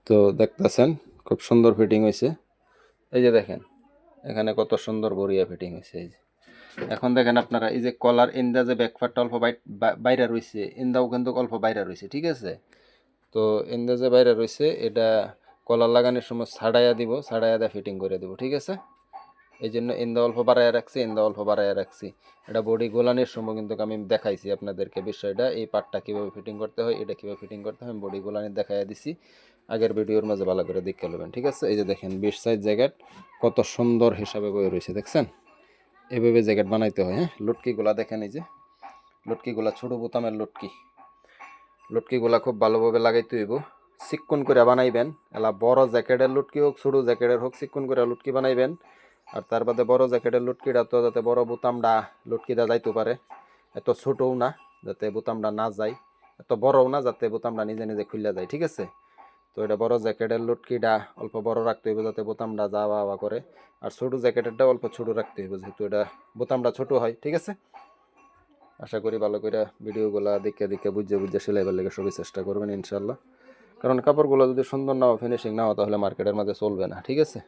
তো দেখতেছেন খুব সুন্দর ফিটিং হয়েছে। এই যে দেখেন এখানে কত সুন্দর বড়িয়া ফিটিং হয়েছে। এই যে এখন দেখেন আপনারা এই যে কলার ইন্দা যে ব্যাকপার্টটা অল্প বাইরে রয়েছে, ইন্দাও কিন্তু অল্প বাইরে রয়েছে, ঠিক আছে। তো ইন্দা যে বাইরে রয়েছে এটা কলার লাগানোর সময় ছাড়াইয়া দিব, ছাড়াইয়া দিয়ে ফিটিং করে দেবো, ঠিক আছে। এই জন্য ইন্দা অল্প বাড়াইয়া রাখছি, ইন্দা অল্প বাড়াইয়া রাখছি। এটা বডি গোলানোর সময় কিন্তু আমি দেখাইছি আপনাদেরকে বিষয়টা, এই পার্টটা কীভাবে ফিটিং করতে হয়, এটা কীভাবে ফিটিং করতে হয়, আমি বডি গোলানি দেখাইয়া দিছি আগের ভিডিওর মাঝে, ভালো করে দেখে নেবেন, ঠিক আছে। এই যে দেখেন 20 সাইজ জ্যাকেট কত সুন্দর হিসাবে বয়ে রয়েছে, দেখছেন। এভাবে জ্যাকেট বানাইতে হয়। হ্যাঁ, লটকিগুলা দেখেন, এই যে লটকিগুলা ছোটো বোতামের লটকি, লটকিগুলা খুব ভালোভাবে লাগাইতে হইব, চিক্কন করে বানাইবেন। এলা বড় জ্যাকেটের লটকি হোক ছোটো জ্যাকেটের হোক চিক্কন করে লটকি বানাইবেন। আর তার বাদে বড় জ্যাকেটের লটকিটা তো যাতে বড় বোতামটা লটকিটা যাইতে পারে, এত ছোটও না যাতে বোতামটা না যায়, এত বড়ও না যাতে বোতামটা নিজে নিজে খুলে যায়, ঠিক আছে। তো এটা বড় জ্যাকেটের লটকিটা অল্প বড় রাখতে হইব যাতে বোতামটা যাওয়া আওয়া করে, আর ছোটো জ্যাকেটেরটা অল্প ছোট রাখতে হইব যেহেতু এটা বোতামটা ছোট হয়, ঠিক আছে। আশা করি ভালো করে ভিডিওগুলো দেখে দেখে বুঝে বুঝে সেলাইবার লেগে সবই চেষ্টা করবেন ইনশাল্লাহ। কারণ কাপড়গুলো যদি সুন্দর না হয়, ফিনিশিং না হয়, তাহলে মার্কেটের মাঝে চলবে না, ঠিক আছে।